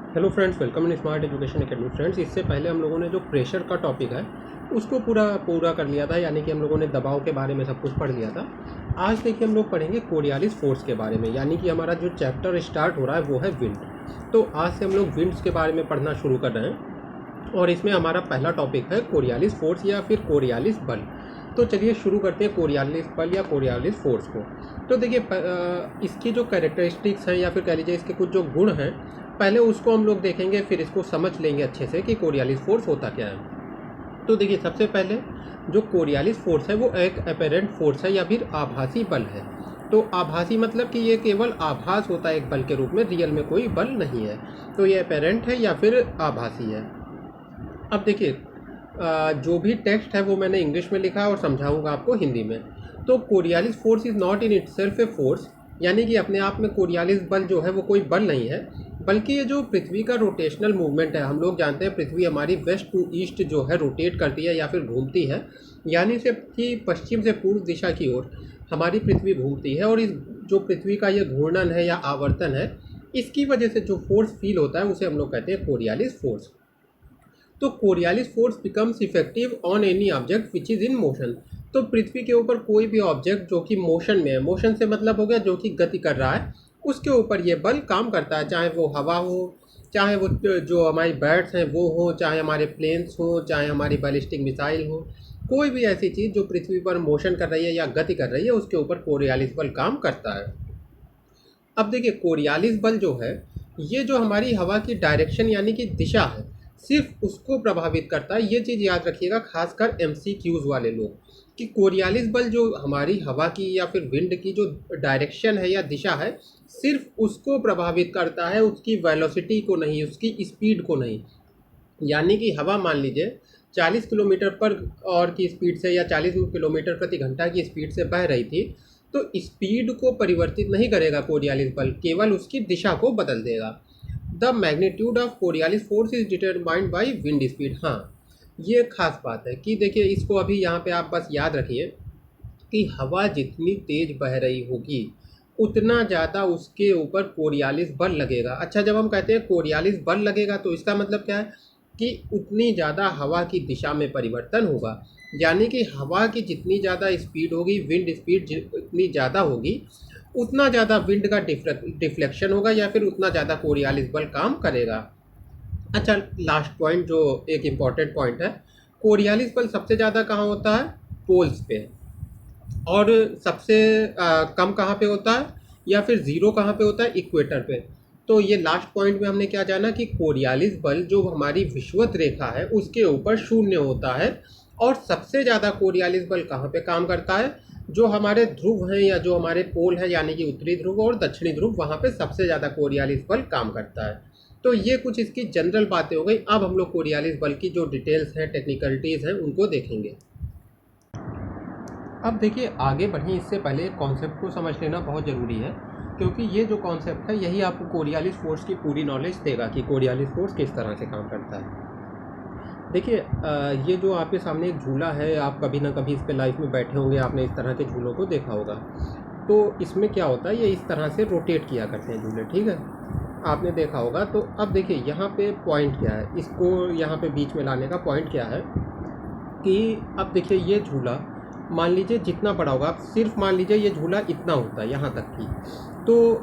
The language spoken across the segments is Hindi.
Hello friends, welcome in smart education academy. Friends, इससे पहले हम लोगों ने जो प्रेशर का टॉपिक है उसको पूरा पूरा कर लिया था, यानी कि हम लोगों ने दबाव के बारे में सब कुछ पढ़ लिया था। आज देखिए हम लोग पढ़ेंगे कोरियालिस फोर्स के बारे में, यानी कि हमारा जो चैप्टर स्टार्ट हो रहा है वो है विंड। तो आज से हम लोग विंड्स के बारे में पढ़ना शुरू कर रहे हैं और इसमें हमारा पहला टॉपिक है कोरियालिस फोर्स या फिर कोरियालिस बल। तो चलिए शुरू करते हैं कोरियालिस बल या कोरियालिस फोर्स को। तो देखिए इसकी जो कैरेक्टरिस्टिक्स हैं या फिर कह लीजिए इसके कुछ जो गुण हैं, पहले उसको हम लोग देखेंगे, फिर इसको समझ लेंगे अच्छे से कि कोरियालिस फोर्स होता क्या है। तो देखिए सबसे पहले जो कोरियालिस फोर्स है वो एक अपेरेंट फोर्स है या फिर आभासी बल है। तो आभासी मतलब कि ये केवल आभास होता है एक बल के रूप में, रियल में कोई बल नहीं है। तो ये अपेरेंट है या फिर आभासी है। अब देखिए जो भी टेक्स्ट है वो मैंने इंग्लिश में लिखा और समझाऊंगा आपको हिंदी में। तो Coriolis force is not in itself a force, यानी कि अपने आप में कोरियालिस बल जो है वो कोई बल नहीं है, बल्कि ये जो पृथ्वी का रोटेशनल मूवमेंट है। हम लोग जानते हैं पृथ्वी हमारी वेस्ट टू ईस्ट जो है रोटेट करती है या फिर घूमती है, यानी से कि पश्चिम से पूर्व दिशा की ओर हमारी पृथ्वी घूमती है। और इस जो पृथ्वी का ये घूर्णन है या आवर्तन है, इसकी वजह से जो फोर्स फील होता है उसे हम लोग कहते हैं कोरियालिस फोर्स। तो Coriolis force becomes effective on any object which is in motion. तो पृथ्वी के ऊपर कोई भी ऑब्जेक्ट जो कि मोशन में है, मोशन से मतलब हो गया जो कि गति कर रहा है, उसके ऊपर ये बल काम करता है। चाहे वो हवा हो, चाहे वो जो हमारी बैट्स हैं वो हो, चाहे हमारे प्लेन्स हो, चाहे हमारी बैलिस्टिक मिसाइल हो, कोई भी ऐसी चीज़ जो पृथ्वी पर मोशन कर रही है या गति कर रही है उसके ऊपर कोरियालिस बल काम करता है। अब देखिए कोरियालिस बल जो है ये जो हमारी हवा की डायरेक्शन यानी कि दिशा है, सिर्फ उसको प्रभावित करता है। ये चीज़ याद रखिएगा, खासकर MCQs वाले लोग, कि कोरियालिस बल जो हमारी हवा की या फिर विंड की जो डायरेक्शन है या दिशा है, सिर्फ उसको प्रभावित करता है, उसकी वेलोसिटी को नहीं, उसकी स्पीड को नहीं। यानी कि हवा मान लीजिए 40 किलोमीटर पर और की स्पीड से या 40 किलोमीटर प्रति घंटा की स्पीड से बह रही थी, तो स्पीड को परिवर्तित नहीं करेगा कोरियालिस बल, केवल उसकी दिशा को बदल देगा। The magnitude of Coriolis force is determined by wind speed. हाँ, ये खास बात है कि देखिए इसको अभी यहाँ पे आप बस याद रखिए कि हवा जितनी तेज बह रही होगी उतना ज़्यादा उसके ऊपर कोरियालिस बल लगेगा। अच्छा, जब हम कहते हैं कोरियालिस बल लगेगा तो इसका मतलब क्या है कि उतनी ज़्यादा हवा की दिशा में परिवर्तन होगा। यानी कि हवा की जितनी ज़्यादा स्पीड होगी, विंड स्पीड जितनी ज़्यादा होगी, उतना ज़्यादा विंड का डिफ्लेक्शन होगा या फिर उतना ज़्यादा कोरियालिस बल काम करेगा। अच्छा, लास्ट पॉइंट जो एक इम्पॉर्टेंट पॉइंट है, कोरियालिस बल सबसे ज़्यादा कहाँ होता है? पोल्स पे। और सबसे कम कहाँ पे होता है या फिर ज़ीरो कहाँ पे होता है? इक्वेटर पे। तो ये लास्ट पॉइंट में हमने क्या जाना कि कोरियालिस बल जो हमारी विषुवत रेखा है उसके ऊपर शून्य होता है। और सबसे ज़्यादा कोरियालिस बल कहाँ पे काम करता है? जो हमारे ध्रुव हैं या जो हमारे पोल हैं, यानी कि उत्तरी ध्रुव और दक्षिणी ध्रुव, वहाँ पे सबसे ज़्यादा कोरियालिस बल काम करता है। तो ये कुछ इसकी जनरल बातें हो गई। अब हम लोग कोरियालिस बल की जो डिटेल्स हैं, टेक्निकलिटीज़ हैं, उनको देखेंगे। अब देखिए आगे बढ़ें इससे पहले कॉन्सेप्ट को समझ लेना बहुत ज़रूरी है, क्योंकि ये जो कॉन्सेप्ट है यही आपको कोरियालिस फोर्स की पूरी नॉलेज देगा कि कोरियालिस फोर्स किस तरह से काम करता है। देखिए ये जो आपके सामने एक झूला है, आप कभी ना कभी इस पे लाइफ में बैठे होंगे, आपने इस तरह के झूलों को देखा होगा। तो इसमें क्या होता है, ये इस तरह से रोटेट किया करते हैं झूले, ठीक है, आपने देखा होगा। तो अब देखिए यहाँ पे पॉइंट क्या है, इसको यहाँ पे बीच में लाने का पॉइंट क्या है कि अब देखिए ये झूला मान लीजिए जितना बड़ा होगा, आप सिर्फ मान लीजिए ये झूला इतना होता है यहाँ तक की, तो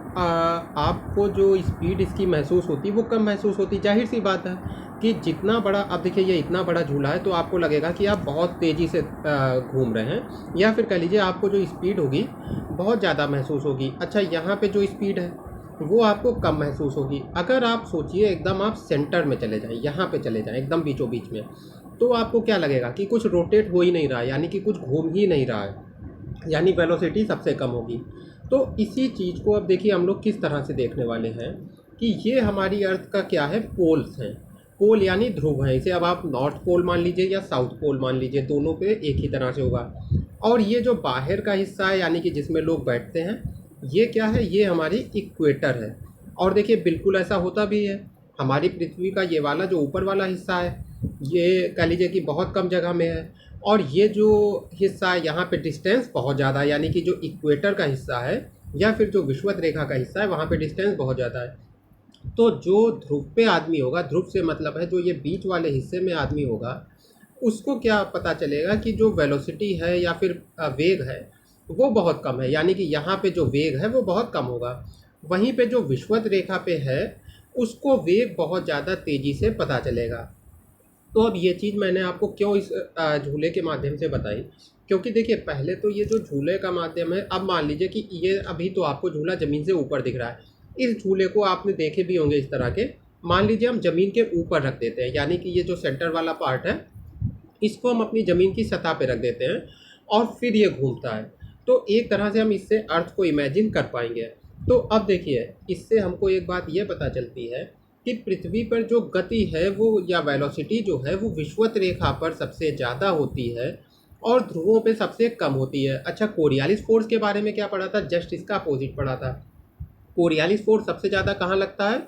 आपको जो स्पीड इसकी महसूस होती है वो कम महसूस होती। जाहिर सी बात है कि जितना बड़ा, अब देखिए ये इतना बड़ा झूला है तो आपको लगेगा कि आप बहुत तेज़ी से घूम रहे हैं, या फिर कह लीजिए आपको जो स्पीड होगी बहुत ज़्यादा महसूस होगी। अच्छा, यहाँ पे जो स्पीड है वो आपको कम महसूस होगी। अगर आप सोचिए एकदम आप सेंटर में चले जाएं, यहाँ पे चले जाएं एकदम बीचों बीच में, तो आपको क्या लगेगा कि कुछ रोटेट हो ही नहीं रहा है, यानी कि कुछ घूम ही नहीं रहा है, यानी वेलोसिटी सबसे कम होगी। तो इसी चीज़ को अब देखिए हम लोग किस तरह से देखने वाले हैं कि ये हमारी अर्थ का क्या है? पोल्स हैं। पोल यानी ध्रुव है, इसे अब आप नॉर्थ पोल मान लीजिए या साउथ पोल मान लीजिए, दोनों पे एक ही तरह से होगा। और ये जो बाहर का हिस्सा है यानी कि जिसमें लोग बैठते हैं, ये क्या है? ये हमारी इक्वेटर है। और देखिए बिल्कुल ऐसा होता भी है, हमारी पृथ्वी का ये वाला जो ऊपर वाला हिस्सा है ये कह लीजिए कि बहुत कम जगह में है, और ये जो हिस्सा है यहाँ पे डिस्टेंस बहुत ज़्यादा है, यानी कि जो इक्वेटर का हिस्सा है या फिर जो विषुवत रेखा का हिस्सा है वहाँ पे डिस्टेंस बहुत ज़्यादा है। तो जो ध्रुव पे आदमी होगा, ध्रुव से मतलब है जो ये बीच वाले हिस्से में आदमी होगा, उसको क्या पता चलेगा कि जो वेलोसिटी है या फिर वेग है वो बहुत कम है, यानी कि यहाँ पे जो वेग है वो बहुत कम होगा। वहीं पे जो विषुवत रेखा पे है उसको वेग बहुत ज़्यादा तेज़ी से पता चलेगा। तो अब ये चीज़ मैंने आपको क्यों इस झूले के माध्यम से बताई, क्योंकि देखिए पहले तो ये जो झूले का माध्यम है, अब मान लीजिए कि ये अभी तो आपको झूला ज़मीन से ऊपर दिख रहा है। इस झूले को आपने देखे भी होंगे इस तरह के। मान लीजिए हम ज़मीन के ऊपर रख देते हैं, यानी कि ये जो सेंटर वाला पार्ट है इसको हम अपनी ज़मीन की सतह पे रख देते हैं और फिर ये घूमता है। तो एक तरह से हम इससे अर्थ को इमेजिन कर पाएंगे। तो अब देखिए इससे हमको एक बात ये पता चलती है कि पृथ्वी पर जो गति है वो या वेलोसिटी जो है वो विषुवत रेखा पर सबसे ज़्यादा होती है और ध्रुवों पे सबसे कम होती है। अच्छा, कोरियालिस फोर्स के बारे में क्या पढ़ा था? जस्ट इसका अपोजिट पढ़ा था। कोरियालिस फोर्स सबसे ज़्यादा कहाँ लगता है?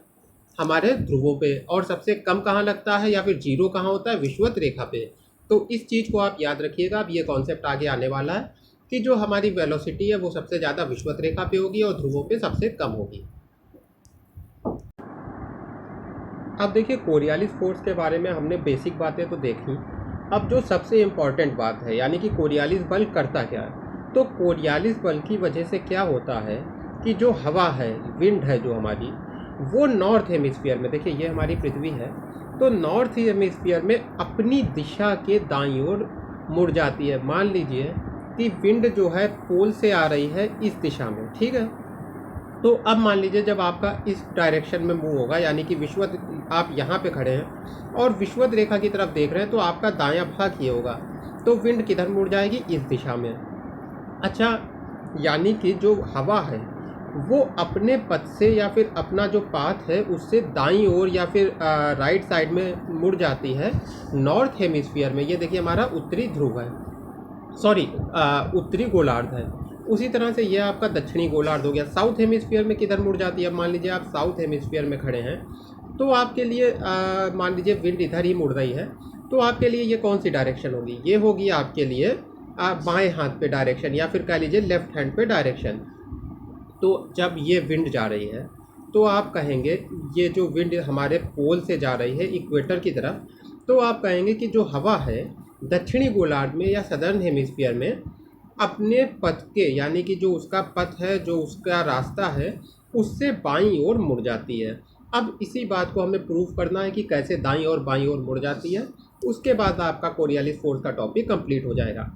हमारे ध्रुवों पे। और सबसे कम कहाँ लगता है या फिर जीरो कहाँ होता है? विषुवत रेखा पे। तो इस चीज़ को आप याद रखिएगा। अब ये कॉन्सेप्ट आगे आने वाला है कि जो हमारी वेलोसिटी है वो सबसे ज़्यादा विषुवत रेखा पे होगी और ध्रुवों पे सबसे कम होगी। अब देखिए कोरियालिस फोर्स के बारे में हमने बेसिक बातें तो देखी। अब जो सबसे इम्पॉर्टेंट बात है, यानी कि कोरियालिस बल करता क्या है, तो कोरियालिस बल की वजह से क्या होता है कि जो हवा है, विंड है जो हमारी, वो नॉर्थ हेमिस्फीयर में, देखिए ये हमारी पृथ्वी है, तो नॉर्थ हेमिस्फीयर में अपनी दिशा के दाईं ओर मुड़ जाती है। मान लीजिए कि विंड जो है पोल से आ रही है इस दिशा में, ठीक है। तो अब मान लीजिए जब आपका इस डायरेक्शन में मूव होगा, यानी कि विषुवत, आप यहाँ पे खड़े हैं और विषुवत रेखा की तरफ देख रहे हैं, तो आपका दायां भाग ये होगा, तो विंड किधर मुड़ जाएगी? इस दिशा में। अच्छा, यानी कि जो हवा है वो अपने पथ से या फिर अपना जो पाथ है उससे दाईं ओर या फिर राइट साइड में मुड़ जाती है नॉर्थ हेमिस्फीयर में। ये देखिए हमारा उत्तरी ध्रुव है, सॉरी उत्तरी गोलार्ध है। उसी तरह से ये आपका दक्षिणी गोलार्ध हो गया। साउथ हेमिस्फीयर में किधर मुड़ जाती है? अब मान लीजिए आप साउथ हेमिस्फीयर में खड़े हैं, तो आपके लिए मान लीजिए विंड इधर ही मुड़ रही है, तो आपके लिए ये कौन सी डायरेक्शन होगी? ये होगी आपके लिए बाएं हाथ पे डायरेक्शन, या फिर कह लीजिए लेफ्ट हैंड पे डायरेक्शन। तो जब ये विंड जा रही है तो आप कहेंगे, ये जो विंड हमारे पोल से जा रही है इक्वेटर की तरफ, तो आप कहेंगे कि जो हवा है दक्षिणी गोलार्ध में या सदर्न हेमिस्फीयर में अपने पथ के, यानी कि जो उसका पथ है, जो उसका रास्ता है, उससे बाईं ओर मुड़ जाती है। अब इसी बात को हमें प्रूव करना है कि कैसे दाईं और बाईं ओर मुड़ जाती है। उसके बाद आपका कोरियालिस फोर्स का टॉपिक कंप्लीट हो जाएगा।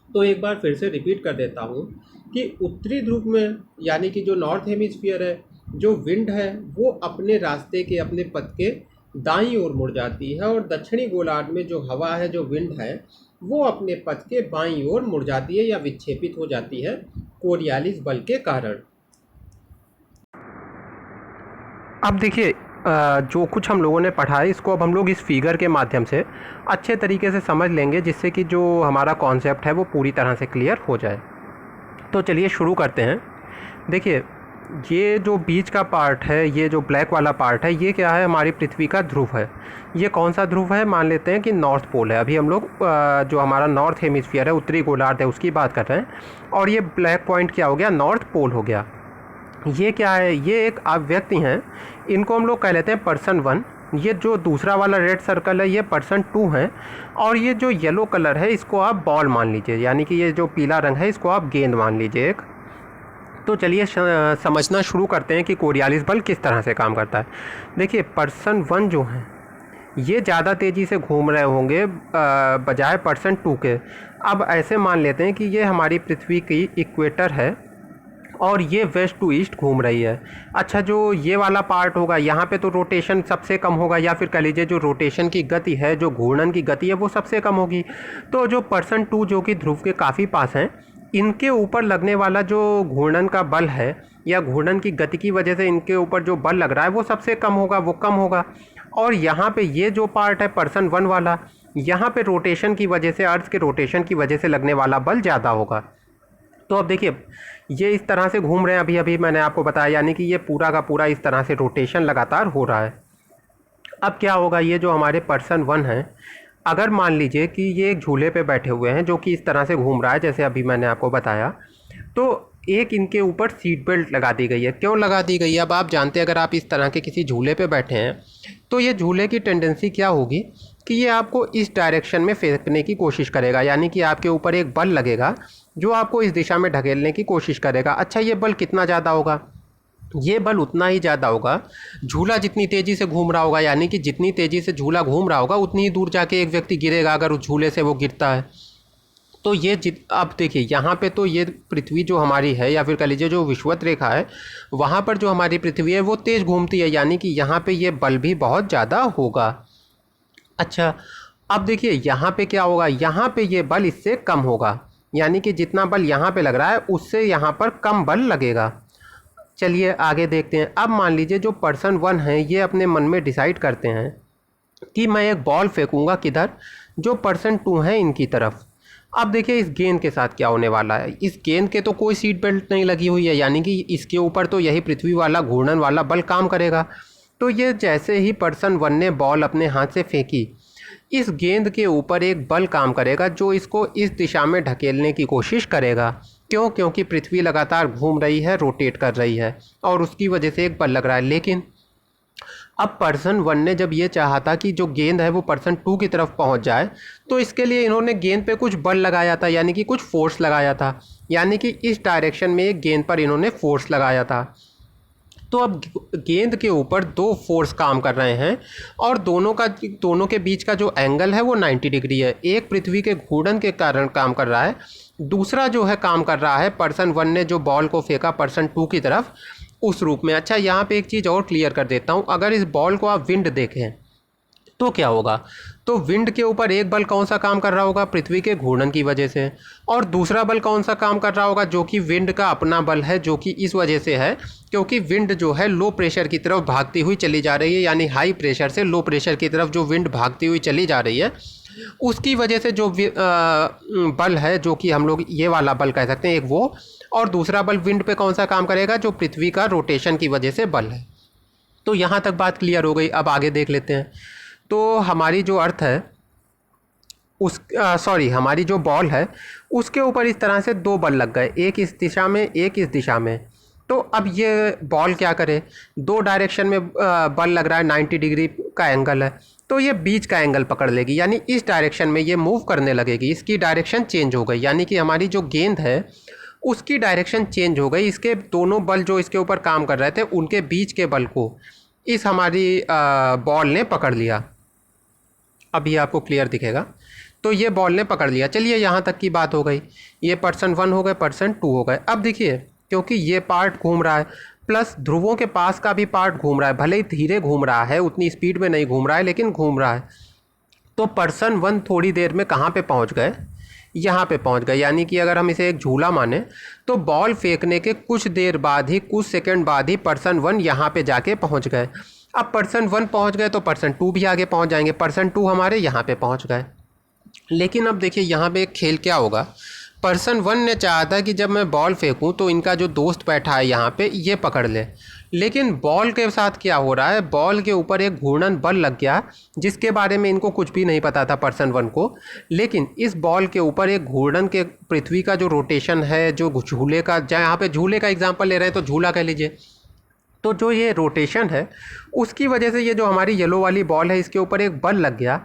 तो एक बार फिर से रिपीट कर देता हूँ कि उत्तरी ध्रुव में, यानी कि जो नॉर्थ हेमिस्फीयर है, जो विंड है वो अपने रास्ते के, अपने पथ के दाईं ओर मुड़ जाती है, और दक्षिणी गोलार्ध में जो हवा है, जो विंड है, वो अपने पथ के बाईं ओर मुड़ जाती है या विक्षेपित हो जाती है कोरियालिस बल के कारण। अब देखिए जो कुछ हम लोगों ने पढ़ा है इसको अब हम लोग इस फिगर के माध्यम से अच्छे तरीके से समझ लेंगे, जिससे कि जो हमारा कॉन्सेप्ट है वो पूरी तरह से क्लियर हो जाए। तो चलिए शुरू करते हैं। देखिए ये जो बीच का पार्ट है, ये जो ब्लैक वाला पार्ट है, ये क्या है? हमारी पृथ्वी का ध्रुव है। ये कौन सा ध्रुव है? मान लेते हैं कि नॉर्थ पोल है। अभी हम लोग जो हमारा नॉर्थ हेमिस्फीयर है, उत्तरी गोलार्ध है, उसकी बात कर रहे हैं। और ये ब्लैक पॉइंट क्या हो गया? नॉर्थ पोल हो गया। ये क्या है? ये एक आप व्यक्ति हैं, इनको हम लोग कह लेते हैं पर्सन 1। ये जो दूसरा वाला रेड सर्कल है ये पर्सन 2 है, और ये जो येलो कलर है इसको आप बॉल मान लीजिए, यानी कि ये जो पीला रंग है इसको आप गेंद मान लीजिए एक। तो चलिए समझना शुरू करते हैं कि कोरियालिस बल किस तरह से काम करता है। देखिए पर्सन 1 जो है ये ज़्यादा तेज़ी से घूम रहे होंगे बजाय पर्सन 2 के। अब ऐसे मान लेते हैं कि ये हमारी पृथ्वी की इक्वेटर है और ये वेस्ट टू ईस्ट घूम रही है। अच्छा, जो ये वाला पार्ट होगा यहाँ पे तो रोटेशन सबसे कम होगा, या फिर कह लीजिए जो रोटेशन की गति है, जो घूर्णन की गति है वो सबसे कम होगी। तो जो पर्सन 2 जो कि ध्रुव के काफ़ी पास हैं, इनके ऊपर लगने वाला जो घूर्णन का बल है या घूर्णन की गति की वजह से इनके ऊपर जो बल लग रहा है वो सबसे कम होगा, वो कम होगा। और यहाँ पे ये जो पार्ट है पर्सन 1 वाला, यहाँ पे रोटेशन की वजह से, अर्थ के रोटेशन की वजह से लगने वाला बल ज़्यादा होगा। तो अब देखिए ये इस तरह से घूम रहे हैं, अभी अभी मैंने आपको बताया, यानी कि ये पूरा का पूरा इस तरह से रोटेशन लगातार हो रहा है। अब क्या होगा? ये जो हमारे पर्सन 1 हैं, अगर मान लीजिए कि ये एक झूले पे बैठे हुए हैं जो कि इस तरह से घूम रहा है जैसे अभी मैंने आपको बताया, तो एक इनके ऊपर सीट बेल्ट लगा दी गई है। क्यों लगा दी गई है? अब आप जानते हैं, अगर आप इस तरह के किसी झूले पे बैठे हैं तो ये झूले की टेंडेंसी क्या होगी कि ये आपको इस डायरेक्शन में फेंकने की कोशिश करेगा, यानी कि आपके ऊपर एक बल लगेगा जो आपको इस दिशा में ढकेलने की कोशिश करेगा। अच्छा, ये बल कितना ज़्यादा होगा? ये बल उतना ही ज़्यादा होगा, झूला जितनी तेज़ी से घूम रहा होगा, यानी कि जितनी तेज़ी से झूला घूम रहा होगा उतनी ही दूर जाके एक व्यक्ति गिरेगा अगर उस झूले से वो गिरता है। तो ये अब देखिए यहाँ पे तो ये पृथ्वी जो हमारी है, या फिर कह लीजिए जो विषुवत रेखा है, वहाँ पर जो हमारी पृथ्वी है वो तेज़ घूमती है, यानी कि यहाँ पे ये बल भी बहुत ज़्यादा होगा। अच्छा, अब देखिए यहाँ पे क्या होगा, यहाँ पे ये बल इससे कम होगा, यानी कि जितना बल यहाँ पे लग रहा है उससे यहाँ पर कम बल लगेगा। चलिए आगे देखते हैं। अब मान लीजिए जो पर्सन 1 है ये अपने मन में डिसाइड करते हैं कि मैं एक बॉल फेंकूंगा किधर, जो पर्सन 2 है इनकी तरफ। अब देखिए इस गेंद के साथ क्या होने वाला है। इस गेंद के तो कोई सीट बेल्ट नहीं लगी हुई है, यानी कि इसके ऊपर तो यही पृथ्वी वाला घूर्णन वाला बल काम करेगा। तो ये जैसे ही पर्सन 1 ने बॉल अपने हाथ से फेंकी, इस गेंद के ऊपर एक बल काम करेगा जो इसको इस दिशा में ढकेलने की कोशिश करेगा। क्यों? क्योंकि पृथ्वी लगातार घूम रही है, रोटेट कर रही है, और उसकी वजह से एक बल लग रहा है। लेकिन अब पर्सन 1 ने जब ये चाहा था कि जो गेंद है वो पर्सन 2 की तरफ पहुंच जाए, तो इसके लिए इन्होंने गेंद पे कुछ बल लगाया था, यानी कि कुछ फोर्स लगाया था, यानी कि इस डायरेक्शन में एक गेंद पर इन्होंने फोर्स लगाया था। तो अब गेंद के ऊपर 2 फोर्स काम कर रहे हैं, और दोनों के बीच का जो एंगल है वो 90 डिग्री है। एक पृथ्वी के घूर्णन के कारण काम कर रहा है, दूसरा जो है काम कर रहा है पर्सन 1 ने जो बॉल को फेंका पर्सन 2 की तरफ, उस रूप में। अच्छा, यहाँ पे एक चीज़ और क्लियर कर देता हूँ। अगर इस बॉल को आप विंड देखें तो क्या होगा, तो विंड के ऊपर एक बल कौन सा काम कर रहा होगा? पृथ्वी के घूर्णन की वजह से। और दूसरा बल कौन सा काम कर रहा होगा? जो कि विंड का अपना बल है, जो कि इस वजह से है क्योंकि विंड जो है लो प्रेशर की तरफ भागती हुई चली जा रही है, यानी हाई प्रेशर से लो प्रेशर की तरफ जो विंड भागती हुई चली जा रही है, उसकी वजह से जो बल है, जो कि हम लोग ये वाला बल कह सकते हैं एक वो, और दूसरा बल विंड पे कौन सा काम करेगा? जो पृथ्वी का रोटेशन की वजह से बल है। तो यहाँ तक बात क्लियर हो गई। अब आगे देख लेते हैं। तो हमारी जो अर्थ है हमारी जो बॉल है उसके ऊपर इस तरह से 2 बल लग गए, एक इस दिशा में एक इस दिशा में। तो अब ये बॉल क्या करे, 2 डायरेक्शन में बल लग रहा है, 90 डिग्री का एंगल है, तो ये बीच का एंगल पकड़ लेगी, यानी इस डायरेक्शन में ये मूव करने लगेगी। इसकी डायरेक्शन चेंज हो गई, यानी कि हमारी जो गेंद है उसकी डायरेक्शन चेंज हो गई। इसके दोनों बल जो इसके ऊपर काम कर रहे थे उनके बीच के बल को इस हमारी बॉल ने पकड़ लिया। अब ये आपको क्लियर दिखेगा। तो ये बॉल ने पकड़ लिया। चलिए यहाँ तक की बात हो गई। ये पर्सन 1 हो गए, पर्सन 2 हो गए। अब देखिए, क्योंकि ये पार्ट घूम रहा है, प्लस ध्रुवों के पास का भी पार्ट घूम रहा है, भले ही धीरे घूम रहा है, उतनी स्पीड में नहीं घूम रहा है, लेकिन घूम रहा है। तो पर्सन 1 थोड़ी देर में कहाँ पे पहुँच गए? यहाँ पे पहुँच गए। यानी कि अगर हम इसे एक झूला माने तो बॉल फेंकने के कुछ देर बाद ही, कुछ सेकंड बाद ही पर्सन 1 यहाँ पे जाके पहुँच गए। अब पर्सन 1 पहुँच गए तो पर्सन 2 भी आगे पहुँच जाएंगे। पर्सन 2 हमारे यहाँ पे पहुँच गए। लेकिन अब देखिए यहाँ पे एक खेल क्या होगा। पर्सन 1 ने चाहा था कि जब मैं बॉल फेंकूं तो इनका जो दोस्त बैठा है यहाँ पे ये पकड़ ले, लेकिन बॉल के साथ क्या हो रहा है, बॉल के ऊपर एक घूर्णन बल लग गया जिसके बारे में इनको कुछ भी नहीं पता था पर्सन 1 को। लेकिन इस बॉल के ऊपर एक घूर्णन के पृथ्वी का जो रोटेशन है, जो झूले का, यहाँ पे झूले का एग्जाम्पल ले रहे हैं तो झूला कह लीजिए, तो जो ये रोटेशन है उसकी वजह से ये जो हमारी येलो वाली बॉल है इसके ऊपर एक बल लग गया।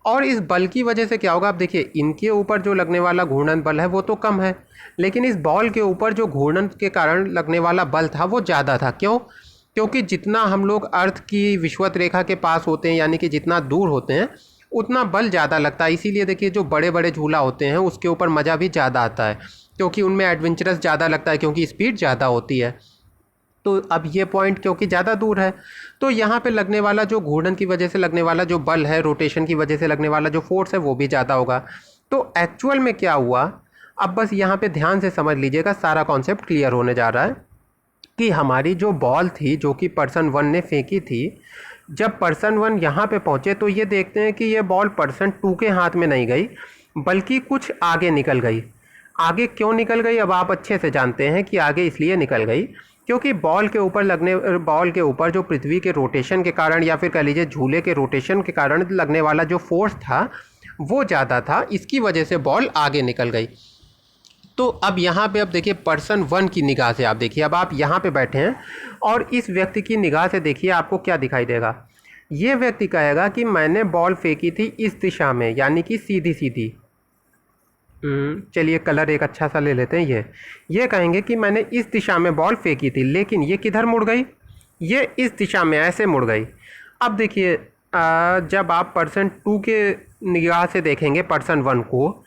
और इस बल की वजह से क्या होगा, आप देखिए इनके ऊपर जो लगने वाला घूर्णन बल है वो तो कम है, लेकिन इस बॉल के ऊपर जो घूर्णन के कारण लगने वाला बल था वो ज़्यादा था। क्यों? क्योंकि जितना हम लोग अर्थ की विषुवत रेखा के पास होते हैं, यानी कि जितना दूर होते हैं, उतना बल ज़्यादा लगता है। इसीलिए देखिए जो बड़े बड़े झूला होते हैं उसके ऊपर मज़ा भी ज़्यादा आता है, क्योंकि उनमें एडवेंचरस ज़्यादा लगता है, क्योंकि स्पीड ज़्यादा होती है। तो अब ये पॉइंट क्योंकि ज़्यादा दूर है, तो यहाँ पे लगने वाला जो घूर्णन की वजह से लगने वाला जो बल है, रोटेशन की वजह से लगने वाला जो फोर्स है वो भी ज़्यादा होगा। तो एक्चुअल में क्या हुआ, अब बस यहाँ पे ध्यान से समझ लीजिएगा, सारा कॉन्सेप्ट क्लियर होने जा रहा है कि हमारी जो बॉल थी जो कि पर्सन 1 ने फेंकी थी, जब पर्सन 1 यहाँ पे पहुँचे तो ये देखते हैं कि ये बॉल पर्सन 2 के हाथ में नहीं गई, बल्कि कुछ आगे निकल गई। आगे क्यों निकल गई, अब आप अच्छे से जानते हैं कि आगे इसलिए निकल गई क्योंकि बॉल के ऊपर जो पृथ्वी के रोटेशन के कारण, या फिर कह लीजिए झूले के रोटेशन के कारण लगने वाला जो फोर्स था वो ज़्यादा था, इसकी वजह से बॉल आगे निकल गई। तो अब यहाँ पे अब देखिए पर्सन 1 की निगाह से आप देखिए, अब आप यहाँ पे बैठे हैं और इस व्यक्ति की निगाह से देखिए आपको क्या दिखाई देगा। ये व्यक्ति कहेगा कि मैंने बॉल फेंकी थी इस दिशा में, यानी कि सीधी सीधी। चलिए कलर एक अच्छा सा ले लेते हैं। ये कहेंगे कि मैंने इस दिशा में बॉल फेंकी थी, लेकिन ये किधर मुड़ गई, ये इस दिशा में ऐसे मुड़ गई। अब देखिए जब आप पर्सन 2 के निगाह से देखेंगे पर्सन 1 को,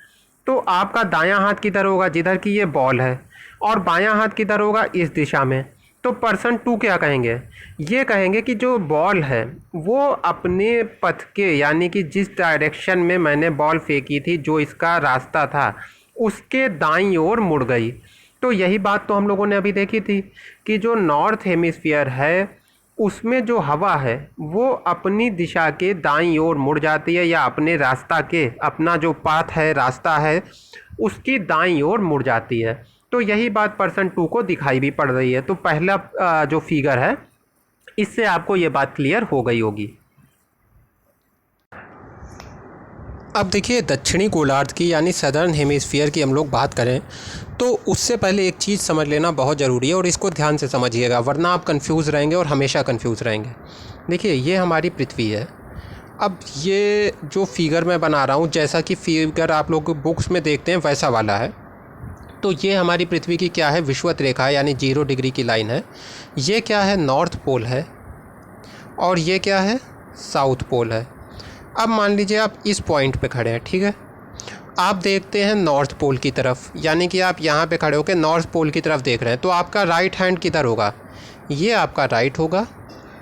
तो आपका दायां हाथ किधर होगा, जिधर की ये बॉल है, और बायां हाथ किधर होगा, इस दिशा में। तो पर्सन 2 क्या कहेंगे, ये कहेंगे कि जो बॉल है वो अपने पथ के, यानी कि जिस डायरेक्शन में मैंने बॉल फेंकी थी, जो इसका रास्ता था, उसके दाईं ओर मुड़ गई। तो यही बात तो हम लोगों ने अभी देखी थी कि जो नॉर्थ हेमिस्फीयर है उसमें जो हवा है वो अपनी दिशा के दाईं ओर मुड़ जाती है, या अपने रास्ता के, अपना जो पाथ है, रास्ता है, उसकी दाईं ओर मुड़ जाती है। तो यही बात पर्सन 2 को दिखाई भी पड़ रही है। तो पहला जो फिगर है इससे आपको ये बात क्लियर हो गई होगी। अब देखिए दक्षिणी गोलार्ध की यानी सदर्न हेमिस्फीयर की हम लोग बात करें तो उससे पहले एक चीज़ समझ लेना बहुत ज़रूरी है, और इसको ध्यान से समझिएगा, वरना आप कंफ्यूज रहेंगे और हमेशा कंफ्यूज रहेंगे। देखिए ये हमारी पृथ्वी है। अब ये जो फिगर मैं बना रहा हूँ, जैसा कि फिगर आप लोग बुक्स में देखते हैं वैसा वाला है। तो ये हमारी पृथ्वी की क्या है, विषुवत रेखा है, यानी 0 डिग्री की लाइन है। ये क्या है, नॉर्थ पोल है, और ये क्या है, साउथ पोल है। अब मान लीजिए आप इस पॉइंट पे खड़े हैं, ठीक है, आप देखते हैं नॉर्थ पोल की तरफ, यानी कि आप यहाँ पे खड़े होकर नॉर्थ पोल की तरफ देख रहे हैं। तो आपका राइट हैंड किधर होगा, ये आपका राइट होगा,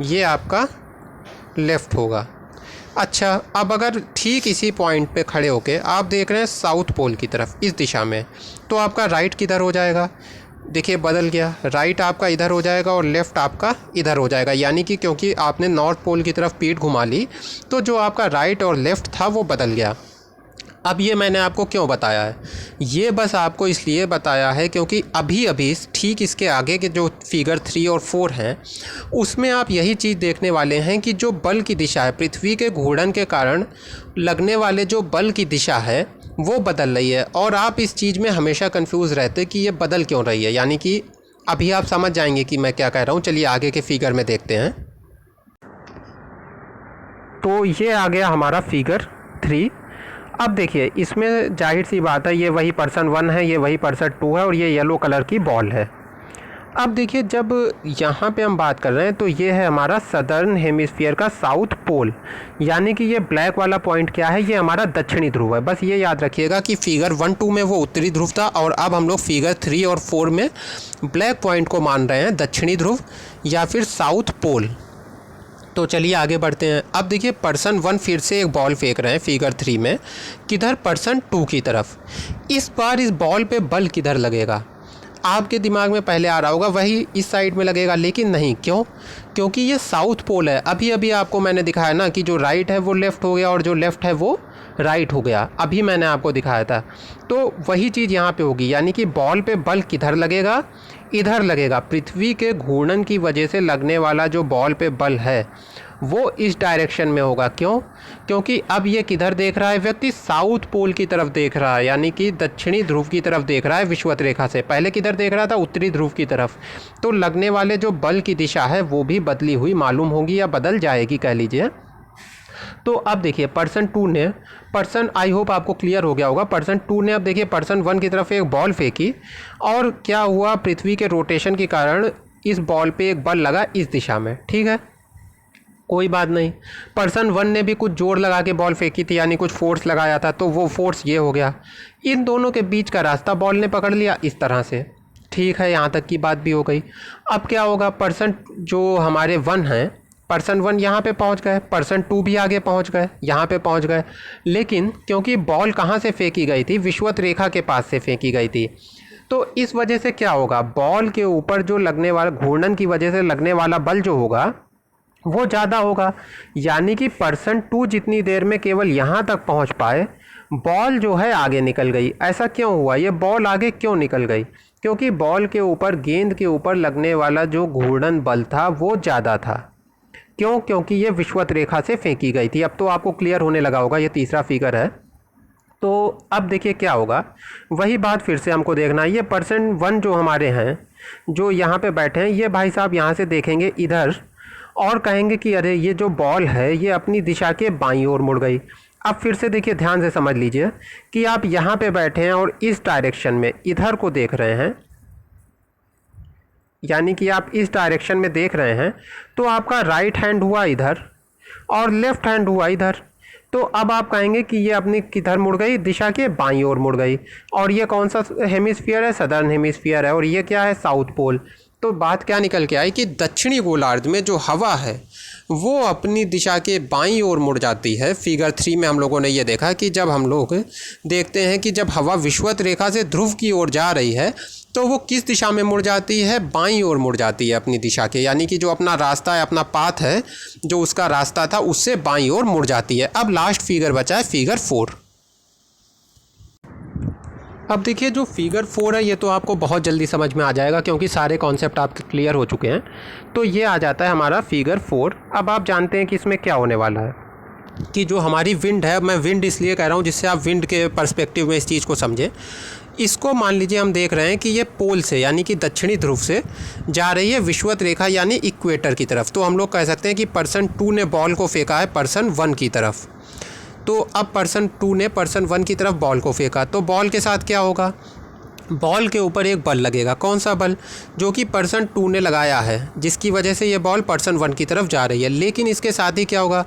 ये आपका लेफ़्ट होगा। अच्छा, अब अगर ठीक इसी पॉइंट पे खड़े होके आप देख रहे हैं साउथ पोल की तरफ, इस दिशा में, तो आपका राइट किधर हो जाएगा, देखिए बदल गया, राइट आपका इधर हो जाएगा और लेफ़्ट आपका इधर हो जाएगा। यानी कि क्योंकि आपने नॉर्थ पोल की तरफ पीठ घुमा ली, तो जो आपका राइट और लेफ़्ट था वो बदल गया। अब ये मैंने आपको क्यों बताया है, ये बस आपको इसलिए बताया है क्योंकि अभी अभी ठीक इसके आगे के जो फिगर 3 और 4 हैं उसमें आप यही चीज़ देखने वाले हैं कि जो बल की दिशा है, पृथ्वी के घूर्णन के कारण लगने वाले जो बल की दिशा है वो बदल रही है। और आप इस चीज़ में हमेशा कंफ्यूज रहते कि ये बदल क्यों रही है, यानी कि अभी आप समझ जाएंगे कि मैं क्या कह रहा हूँ। चलिए आगे के फिगर में देखते हैं। तो ये आ गया हमारा फिगर 3। अब देखिए इसमें जाहिर सी बात है, ये वही पर्सन 1 है, ये वही पर्सन 2 है, और ये येलो कलर की बॉल है। अब देखिए जब यहाँ पे हम बात कर रहे हैं तो ये है हमारा सदर्न हेमिस्फीयर का साउथ पोल, यानी कि ये ब्लैक वाला पॉइंट क्या है, ये हमारा दक्षिणी ध्रुव है। बस ये याद रखिएगा कि फिगर 1, 2 में वो उत्तरी ध्रुव था, और अब हम लोग फिगर 3 और 4 में ब्लैक पॉइंट को मान रहे हैं दक्षिणी ध्रुव या फिर साउथ पोल। तो चलिए आगे बढ़ते हैं। अब देखिए पर्सन 1 फिर से एक बॉल फेंक रहे हैं फिगर 3 में, किधर, पर्सन 2 की तरफ। इस बार इस बॉल पे बल किधर लगेगा, आपके दिमाग में पहले आ रहा होगा वही इस साइड में लगेगा, लेकिन नहीं। क्यों, क्योंकि ये साउथ पोल है। अभी अभी आपको मैंने दिखाया ना कि जो राइट है वो लेफ़्ट हो गया और जो लेफ़्ट है वो राइट हो गया, अभी मैंने आपको दिखाया था। तो वही चीज़ यहाँ पे होगी, यानी कि बॉल पे बल किधर लगेगा, इधर लगेगा। पृथ्वी के घूर्णन की वजह से लगने वाला जो बॉल पे बल है वो इस डायरेक्शन में होगा। क्यों, क्योंकि अब ये किधर देख रहा है व्यक्ति, साउथ पोल की तरफ देख रहा है, यानी कि दक्षिणी ध्रुव की तरफ देख रहा है विषुवत रेखा से। पहले किधर देख रहा था, उत्तरी ध्रुव की तरफ। तो लगने वाले जो बल की दिशा है वो भी बदली हुई मालूम होगी, या बदल जाएगी कह लीजिए। तो अब देखिए पर्सन 2 ने, पर्सन, आई होप आपको क्लियर हो गया होगा, पर्सन 2 ने अब देखिए पर्सन 1 की तरफ एक बॉल फेंकी, और क्या हुआ, पृथ्वी के रोटेशन के कारण इस बॉल पे एक बल लगा इस दिशा में, ठीक है, कोई बात नहीं। पर्सन 1 ने भी कुछ जोर लगा के बॉल फेंकी थी, यानी कुछ फोर्स लगाया था, तो वो फोर्स ये हो गया। इन दोनों के बीच का रास्ता बॉल ने पकड़ लिया इस तरह से, ठीक है, यहाँ तक की बात भी हो गई। अब क्या होगा, पर्सन जो हमारे 1 हैं, पर्सन 1 यहाँ पे पहुँच गए, पर्सन 2 भी आगे पहुँच गए, यहाँ पे पहुँच गए, लेकिन क्योंकि बॉल कहाँ से फेंकी गई थी, विषुवत रेखा के पास से फेंकी गई थी, तो इस वजह से क्या होगा, बॉल के ऊपर जो लगने वाला, घूर्णन की वजह से लगने वाला बल जो होगा वो ज़्यादा होगा। यानी कि पर्सन 2 जितनी देर में केवल यहाँ तक पहुँच पाए, बॉल जो है आगे निकल गई। ऐसा क्यों हुआ, ये बॉल आगे क्यों निकल गई, क्योंकि बॉल के ऊपर, गेंद के ऊपर लगने वाला जो घूर्णन बल था वो ज़्यादा था। क्यों, क्योंकि ये विषुवत रेखा से फेंकी गई थी। अब तो आपको क्लियर होने लगा होगा, ये तीसरा फिगर है। तो अब देखिए क्या होगा, वही बात फिर से हमको देखना है। ये %1 जो हमारे हैं, जो यहाँ पे बैठे हैं, ये भाई साहब यहाँ से देखेंगे इधर और कहेंगे कि अरे ये जो बॉल है ये अपनी दिशा के बाईं ओर मुड़ गई। अब फिर से देखिए, ध्यान से समझ लीजिए कि आप यहाँ पे बैठे हैं और इस डायरेक्शन में इधर को देख रहे हैं, यानी कि आप इस डायरेक्शन में देख रहे हैं, तो आपका राइट हैंड हुआ इधर और लेफ्ट हैंड हुआ इधर। तो अब आप कहेंगे कि ये अपनी किधर मुड़ गई, दिशा के बाईं ओर मुड़ गई। और ये कौन सा हेमिस्फीयर है, सदर्न हेमिस्फीयर है, और ये क्या है, साउथ पोल। तो बात क्या निकल के आई कि दक्षिणी गोलार्ध में जो हवा है वो अपनी दिशा के बाईं ओर मुड़ जाती है। फिगर 3 में हम लोगों ने ये देखा कि जब हम लोग देखते हैं कि जब हवा विषुवत रेखा से ध्रुव की ओर जा रही है तो वो किस दिशा में मुड़ जाती है, बाईं ओर मुड़ जाती है अपनी दिशा के, यानी कि जो अपना रास्ता है, अपना पाथ है, जो उसका रास्ता था उससे बाईं ओर मुड़ जाती है। अब लास्ट फिगर बचा है फिगर 4। अब देखिए जो फिगर 4 है ये तो आपको बहुत जल्दी समझ में आ जाएगा क्योंकि सारे कॉन्सेप्ट आपके क्लियर हो चुके हैं। तो ये आ जाता है हमारा फिगर 4। अब आप जानते हैं कि इसमें क्या होने वाला है, कि जो हमारी विंड है, मैं विंड इसलिए कह रहा हूँ जिससे आप विंड के पर्सपेक्टिव में इस चीज़ को समझें। इसको मान लीजिए हम देख रहे हैं कि ये पोल से, यानी कि दक्षिणी ध्रुव से जा रही है विषुवत रेखा यानी इक्वेटर की तरफ। तो हम लोग कह सकते हैं कि %2 ने बॉल को फेंका है %1 की तरफ। तो अब %2 ने %1 की तरफ बॉल को फेंका, तो बॉल के साथ क्या होगा, बॉल के ऊपर एक बल लगेगा। कौन सा बल, जो कि %2 ने लगाया है, जिसकी वजह से ये बॉल %1 की तरफ जा रही है। लेकिन इसके साथ ही क्या होगा,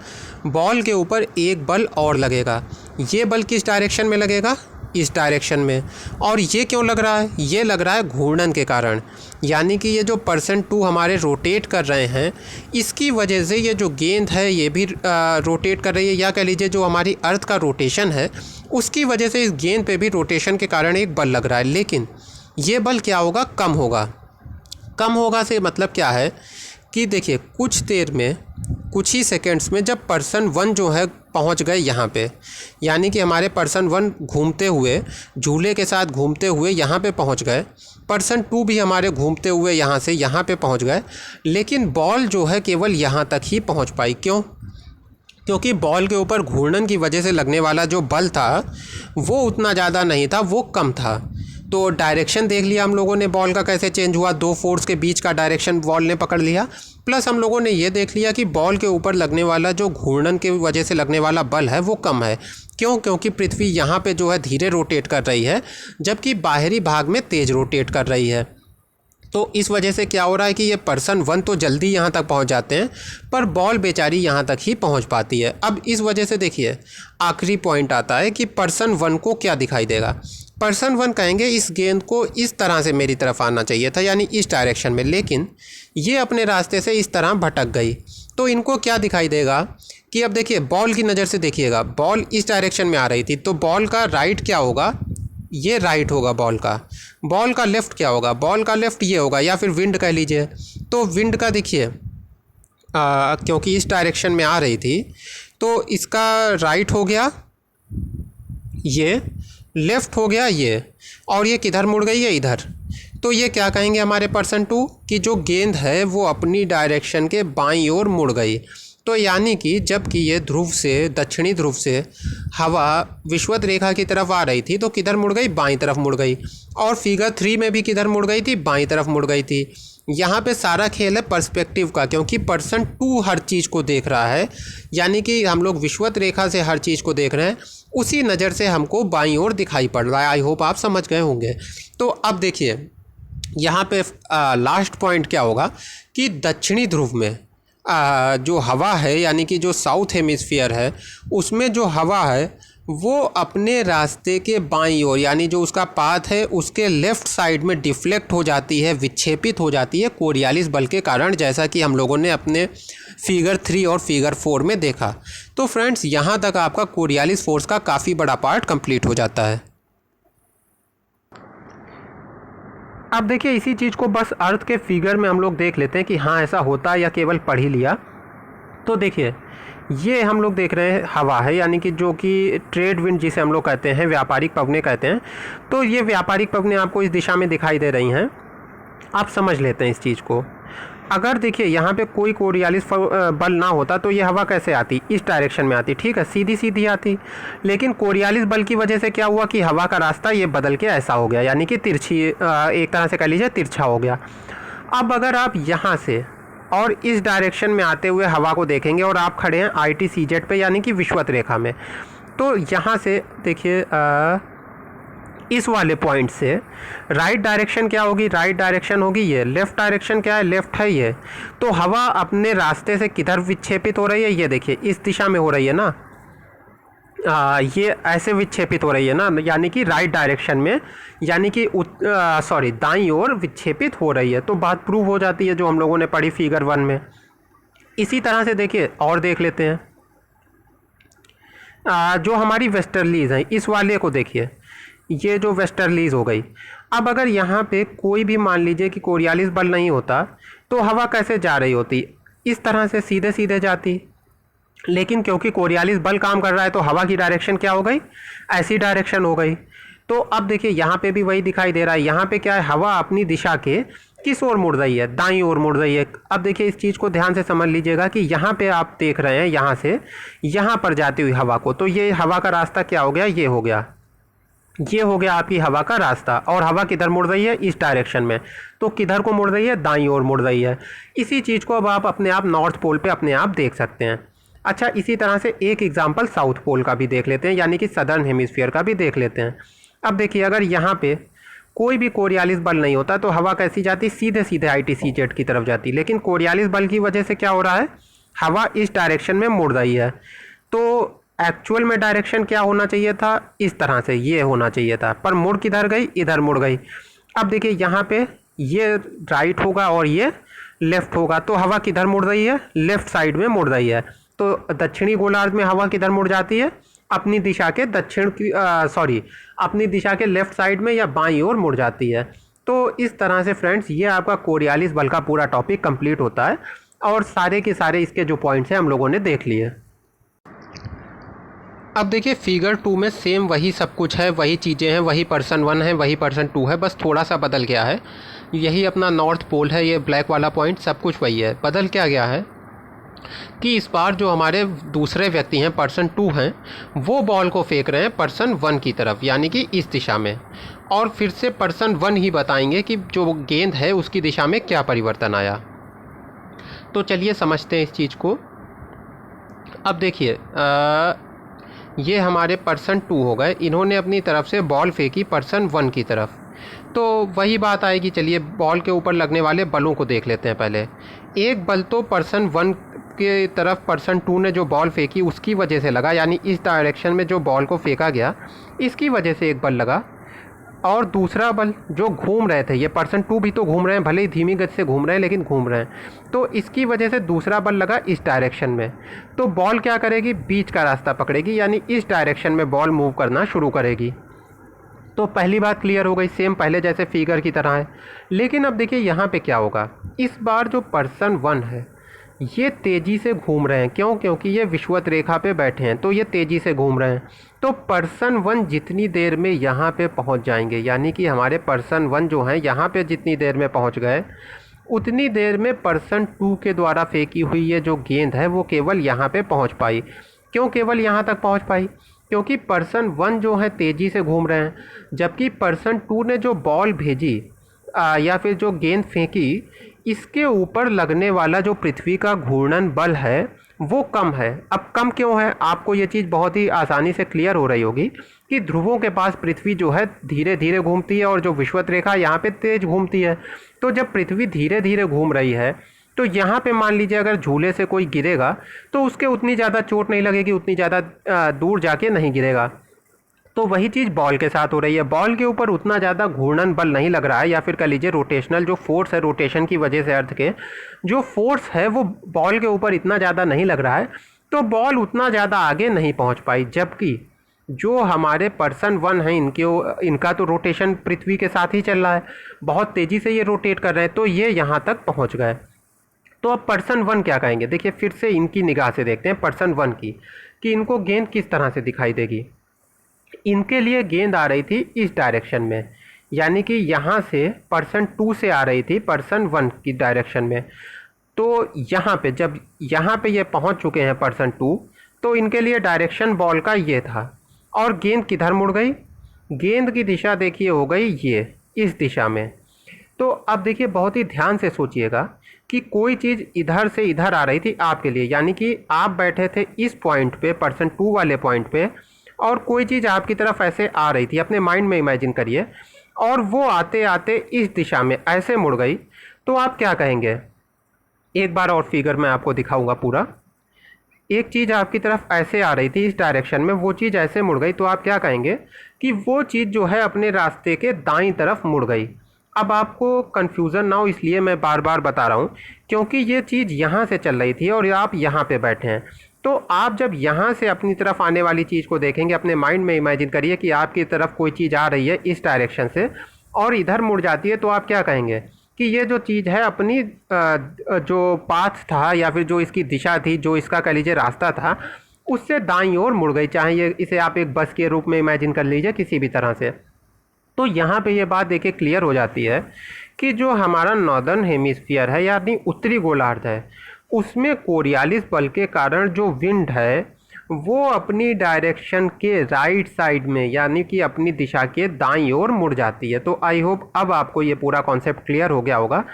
बॉल के ऊपर एक बल और लगेगा। ये बल किस डायरेक्शन में लगेगा, इस डायरेक्शन में। और ये क्यों लग रहा है, ये लग रहा है घूर्णन के कारण, यानी कि ये जो %2 हमारे रोटेट कर रहे हैं इसकी वजह से ये जो गेंद है ये भी रोटेट कर रही है, या कह लीजिए जो हमारी अर्थ का रोटेशन है उसकी वजह से इस गेंद पे भी रोटेशन के कारण एक बल लग रहा है। लेकिन ये बल क्या होगा, कम होगा। कम होगा से मतलब क्या है कि देखिए कुछ देर में, कुछ ही सेकंड्स में जब %1 जो है पहुंच गए यहाँ पे, यानी कि हमारे %1 घूमते हुए, झूले के साथ घूमते हुए यहाँ पे पहुंच गए, %2 भी हमारे घूमते हुए यहाँ से यहाँ पे पहुंच गए। लेकिन बॉल जो है केवल यहाँ तक ही पहुंच पाई। क्यों, क्योंकि बॉल के ऊपर घूर्णन की वजह से लगने वाला जो बल था वो उतना ज़्यादा नहीं था, वो कम था। तो डायरेक्शन देख लिया हम लोगों ने बॉल का कैसे चेंज हुआ, दो फोर्स के बीच का डायरेक्शन बॉल ने पकड़ लिया। प्लस हम लोगों ने ये देख लिया कि बॉल के ऊपर लगने वाला जो घूर्णन की वजह से लगने वाला बल है वो कम है। क्यों, क्योंकि पृथ्वी यहाँ पे जो है धीरे रोटेट कर रही है, जबकि बाहरी भाग में तेज़ रोटेट कर रही है। तो इस वजह से क्या हो रहा है कि ये %1 तो जल्दी यहाँ तक पहुँच जाते हैं, पर बॉल बेचारी यहाँ तक ही पहुँच पाती है। अब इस वजह से देखिए आखिरी पॉइंट आता है कि %1 को क्या दिखाई देगा। %1 कहेंगे इस गेंद को इस तरह से मेरी तरफ आना चाहिए था, यानी इस डायरेक्शन में, लेकिन ये अपने रास्ते से इस तरह भटक गई। तो इनको क्या दिखाई देगा कि अब देखिए बॉल की नज़र से देखिएगा, बॉल इस डायरेक्शन में आ रही थी, तो बॉल का राइट क्या होगा, ये राइट होगा बॉल का। बॉल का लेफ़्ट क्या होगा, बॉल का लेफ़्ट ये होगा, या फिर विंड कह लीजिए। तो विंड का देखिए क्योंकि इस डायरेक्शन में आ रही थी तो इसका राइट हो गया ये, लेफ़्ट हो गया ये, और ये किधर मुड़ गई है, इधर। तो ये क्या कहेंगे हमारे %2 कि जो गेंद है वो अपनी डायरेक्शन के बाईं ओर मुड़ गई। तो यानी कि जबकि ये ध्रुव से, दक्षिणी ध्रुव से हवा विषुवत रेखा की तरफ आ रही थी तो किधर मुड़ गई, बाईं तरफ मुड़ गई। और फिगर 3 में भी किधर मुड़ गई थी, बाईं तरफ मुड़ गई थी। यहाँ पे सारा खेल है पर्सपेक्टिव का, क्योंकि %2 हर चीज़ को देख रहा है, यानी कि हम लोग विषुवत रेखा से हर चीज़ को देख रहे हैं, उसी नज़र से हमको बाईं ओर दिखाई पड़ रहा है। आई होप आप समझ गए होंगे। तो अब देखिए यहाँ पे लास्ट पॉइंट क्या होगा कि दक्षिणी ध्रुव में जो हवा है, यानी कि जो साउथ हेमिस्फीयर है, उसमें जो हवा है वो अपने रास्ते के बाईं ओर, यानी जो उसका पाथ है उसके लेफ़्ट साइड में डिफ्लेक्ट हो जाती है, विक्षेपित हो जाती है कोरियालिस बल के कारण, जैसा कि हम लोगों ने अपने फिगर 3 और फिगर 4 में देखा। तो फ्रेंड्स यहाँ तक आपका कोरियालिस फोर्स का काफ़ी बड़ा पार्ट कंप्लीट हो जाता है। अब देखिए इसी चीज़ को बस अर्थ के फिगर में हम लोग देख लेते हैं कि हाँ ऐसा होता है या केवल पढ़ ही लिया। तो देखिए ये हम लोग देख रहे हैं हवा है, यानी कि जो कि ट्रेड विंड जिसे हम लोग कहते हैं, व्यापारिक पवनें कहते हैं। तो ये व्यापारिक पवनें आपको इस दिशा में दिखाई दे रही हैं, आप समझ लेते हैं इस चीज़ को। अगर देखिए यहाँ पे कोई कोरियालिस बल ना होता तो ये हवा कैसे आती, इस डायरेक्शन में आती, ठीक है, सीधी सीधी आती। लेकिन कोरियालिस बल की वजह से क्या हुआ कि हवा का रास्ता ये बदल के ऐसा हो गया, यानी कि तिरछी, एक तरह से कह लीजिए तिरछा हो गया। अब अगर आप यहाँ से और इस डायरेक्शन में आते हुए हवा को देखेंगे और आप खड़े हैं ITCZ पे यानी कि विषुवत रेखा में, तो यहाँ से देखिए इस वाले पॉइंट से राइट डायरेक्शन क्या होगी, राइट डायरेक्शन होगी ये, लेफ़्ट डायरेक्शन क्या है, लेफ़्ट है ये। तो हवा अपने रास्ते से किधर विक्षेपित हो रही है, ये देखिए इस दिशा में हो रही है ना, ये ऐसे विक्षेपित हो रही है ना, यानी कि राइट डायरेक्शन में, यानी कि सॉरी दाईं ओर विक्षेपित हो रही है। तो बात प्रूव हो जाती है जो हम लोगों ने पढ़ी फिगर 1 में। इसी तरह से देखिए और देख लेते हैं, जो हमारी वेस्टर्लीज हैं, इस वाले को देखिए, ये जो वेस्टर्लीज हो गई। अब अगर यहाँ पे कोई भी मान लीजिए कि कोरियालिस बल नहीं होता तो हवा कैसे जा रही होती, इस तरह से सीधे सीधे जाती। लेकिन क्योंकि कोरियालिस बल काम कर रहा है तो हवा की डायरेक्शन क्या हो गई, ऐसी डायरेक्शन हो गई। तो अब देखिए यहाँ पे भी वही दिखाई दे रहा है, यहाँ पे क्या है, हवा अपनी दिशा के किस ओर मुड़ रही है, दाईं ओर मुड़ रही है। अब देखिए इस चीज़ को ध्यान से समझ लीजिएगा कि यहाँ पे आप देख रहे हैं यहाँ से यहाँ पर जाती हुई हवा को, तो ये हवा का रास्ता क्या हो गया, ये हो गया, ये हो गया आपकी हवा का रास्ता। और हवा किधर मुड़ रही है, इस डायरेक्शन में, तो किधर को मुड़ रही है, दाईं ओर मुड़ रही है। इसी चीज़ को अब आप अपने आप नॉर्थ पोल पे अपने आप देख सकते हैं। अच्छा, इसी तरह से एक एग्जांपल साउथ पोल का भी देख लेते हैं, यानी कि सदर्न हेमिस्फीयर का भी देख लेते हैं। अब देखिए अगर यहाँ पे कोई भी कोरियालिस बल नहीं होता तो हवा कैसी जाती, सीधे सीधे ITCZ की तरफ जाती। लेकिन कोरियालिस बल की वजह से क्या हो रहा है, हवा इस डायरेक्शन में मुड़ रही है। तो एक्चुअल में डायरेक्शन क्या होना चाहिए था, इस तरह से ये होना चाहिए था, पर मुड़ किधर गई, इधर मुड़ गई। अब देखिए यहाँ पे ये राइट होगा और ये लेफ्ट होगा, तो हवा किधर मुड़ रही है, लेफ्ट साइड में मुड़ रही है। तो दक्षिणी गोलार्ध में हवा किधर मुड़ जाती है, अपनी दिशा के दक्षिण की अपनी दिशा के लेफ्ट साइड में या बाईं ओर मुड़ जाती है। तो इस तरह से फ्रेंड्स ये आपका कोरियालिस बल का पूरा टॉपिक कंप्लीट होता है और सारे के सारे इसके जो पॉइंट्स हैं हम लोगों ने देख लिए। अब देखिए फिगर 2 में सेम वही सब कुछ है, वही चीज़ें हैं, वही पर्सन 1 है, वही पर्सन 2 है, बस थोड़ा सा बदल गया है। यही अपना नॉर्थ पोल है, ये ब्लैक वाला पॉइंट, सब कुछ वही है। बदल क्या गया है कि इस बार जो हमारे दूसरे व्यक्ति हैं, पर्सन 2 हैं, वो बॉल को फेंक रहे हैं पर्सन 1 की तरफ, यानी कि इस दिशा में। और फिर से पर्सन 1 ही बताएंगे कि जो गेंद है उसकी दिशा में क्या परिवर्तन आया। तो चलिए समझते हैं इस चीज़ को। अब देखिए ये हमारे पर्सन 2 हो गए, इन्होंने अपनी तरफ से बॉल फेंकी पर्सन 1 की तरफ। तो वही बात आएगी, चलिए बॉल के ऊपर लगने वाले बलों को देख लेते हैं पहले। एक बल तो पर्सन 1 के तरफ पर्सन 2 ने जो बॉल फेंकी उसकी वजह से लगा, यानी इस डायरेक्शन में जो बॉल को फेंका गया इसकी वजह से एक बल लगा। और दूसरा बल जो घूम रहे थे, ये पर्सन 2 भी तो घूम रहे हैं, भले ही धीमी गति से घूम रहे हैं लेकिन घूम रहे हैं, तो इसकी वजह से दूसरा बल लगा इस डायरेक्शन में। तो बॉल क्या करेगी, बीच का रास्ता पकड़ेगी, यानी इस डायरेक्शन में बॉल मूव करना शुरू करेगी। तो पहली बात क्लियर हो गई, सेम पहले जैसे फिगर की तरह है। लेकिन अब देखिए यहाँ पे क्या होगा, इस बार जो पर्सन 1 है ये तेज़ी से घूम रहे हैं। क्यों, क्योंकि ये विषुवत रेखा पे बैठे हैं तो ये तेज़ी से घूम रहे हैं। तो पर्सन 1 जितनी देर में यहाँ पे पहुँच जाएंगे, यानी कि हमारे पर्सन 1 जो हैं यहाँ पे जितनी देर में पहुँच गए, उतनी देर में पर्सन 2 के द्वारा फेंकी हुई ये जो गेंद है वो केवल यहाँ पे पहुँच पाई। क्यों केवल यहाँ तक पहुँच पाई, क्योंकि पर्सन 1 जो है तेज़ी से घूम रहे हैं, जबकि पर्सन 2 ने जो बॉल भेजी या फिर जो गेंद फेंकी, इसके ऊपर लगने वाला जो पृथ्वी का घूर्णन बल है वो कम है। अब कम क्यों है, आपको ये चीज़ बहुत ही आसानी से क्लियर हो रही होगी कि ध्रुवों के पास पृथ्वी जो है धीरे धीरे घूमती है और जो विषुवत रेखा यहाँ पे तेज़ घूमती है। तो जब पृथ्वी धीरे धीरे घूम रही है तो यहाँ पे मान लीजिए अगर झूले से कोई गिरेगा तो उसके उतनी ज़्यादा चोट नहीं लगेगी, उतनी ज़्यादा दूर जाके नहीं गिरेगा। तो वही चीज़ बॉल के साथ हो रही है, बॉल के ऊपर उतना ज़्यादा घूर्णन बल नहीं लग रहा है, या फिर कह लीजिए रोटेशनल जो फोर्स है, रोटेशन की वजह से अर्थ के जो फोर्स है वो बॉल के ऊपर इतना ज़्यादा नहीं लग रहा है, तो बॉल उतना ज़्यादा आगे नहीं पहुंच पाई। जबकि जो हमारे पर्सन 1 हैं इनका तो रोटेशन पृथ्वी के साथ ही चल रहा है, बहुत तेज़ी से ये रोटेट कर रहे हैं, तो ये यहाँ तक पहुँच गए। तो अब पर्सन 1 क्या कहेंगे, देखिए फिर से इनकी निगाह से देखते हैं पर्सन 1 की, कि इनको गेंद किस तरह से दिखाई देगी। इनके लिए गेंद आ रही थी इस डायरेक्शन में, यानी कि यहाँ से पर्सन 2 से आ रही थी पर्सन 1 की डायरेक्शन में। तो यहाँ पे जब यहाँ पे ये पहुँच चुके हैं पर्सन 2, तो इनके लिए डायरेक्शन बॉल का ये था। और गेंद किधर मुड़ गई? गेंद की दिशा देखिए हो गई ये इस दिशा में। तो अब देखिए बहुत ही ध्यान से सोचिएगा कि कोई चीज़ इधर से इधर आ रही थी आपके लिए, यानी कि आप बैठे थे इस पॉइंट पे, पर्सन 2 वाले पॉइंट पे, और कोई चीज़ आपकी तरफ ऐसे आ रही थी, अपने माइंड में इमेजिन करिए, और वो आते आते इस दिशा में ऐसे मुड़ गई, तो आप क्या कहेंगे? एक बार और फिगर मैं आपको दिखाऊंगा पूरा। एक चीज़ आपकी तरफ ऐसे आ रही थी इस डायरेक्शन में, वो चीज़ ऐसे मुड़ गई, तो आप क्या कहेंगे कि वो चीज़ जो है अपने रास्ते के दाईं तरफ मुड़ गई। अब आपको कन्फ्यूज़न ना हो इसलिए मैं बार बार बता रहा हूँ, क्योंकि ये चीज़ यहाँ से चल रही थी और आप यहाँ पे बैठे हैं। तो आप जब यहाँ से अपनी तरफ आने वाली चीज़ को देखेंगे, अपने माइंड में इमेजिन करिए कि आपकी तरफ कोई चीज़ आ रही है इस डायरेक्शन से और इधर मुड़ जाती है, तो आप क्या कहेंगे कि ये जो चीज़ है अपनी जो पाथ था या फिर जो इसकी दिशा थी, जो इसका कह लीजिए रास्ता था, उससे दाईं ओर मुड़ गई। चाहे ये इसे आप एक बस के रूप में इमेजिन कर लीजिए किसी भी तरह से। तो यहाँ पे ये बात देखिए क्लियर हो जाती है कि जो हमारा नॉर्दर्न हेमिस्फीयर है यानी उत्तरी गोलार्ध है, उसमें कोरियालिस बल के कारण जो विंड है वो अपनी डायरेक्शन के राइट साइड में यानी कि अपनी दिशा के दाईं ओर मुड़ जाती है। तो आई होप अब आपको ये पूरा कॉन्सेप्ट क्लियर हो गया होगा।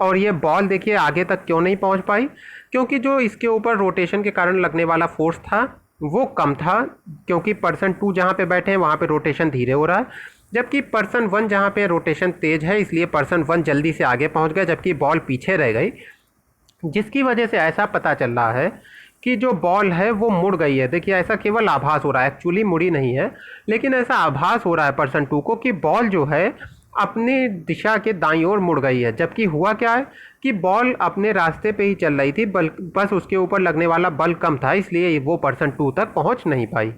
और ये बॉल देखिए आगे तक क्यों नहीं पहुंच पाई, क्योंकि जो इसके ऊपर रोटेशन के कारण लगने वाला फोर्स था वो कम था, क्योंकि पर्सन 2 जहाँ पे बैठे हैं वहाँ पे रोटेशन धीरे हो रहा है, जबकि पर्सन 1 जहाँ पे रोटेशन तेज है, इसलिए पर्सन 1 जल्दी से आगे पहुँच गया, जबकि बॉल पीछे रह गई, जिसकी वजह से ऐसा पता चल रहा है कि जो बॉल है वो मुड़ गई है। देखिए ऐसा केवल आभास हो रहा है, एक्चुअली मुड़ी नहीं है, लेकिन ऐसा आभास हो रहा है पर्सन 2 को कि बॉल जो है अपनी दिशा के दाईं ओर मुड़ गई है। जबकि हुआ क्या है कि बॉल अपने रास्ते पे ही चल रही थी, बस उसके ऊपर लगने वाला बल कम था, इसलिए वो पर्सन 2 तक पहुंच नहीं पाई।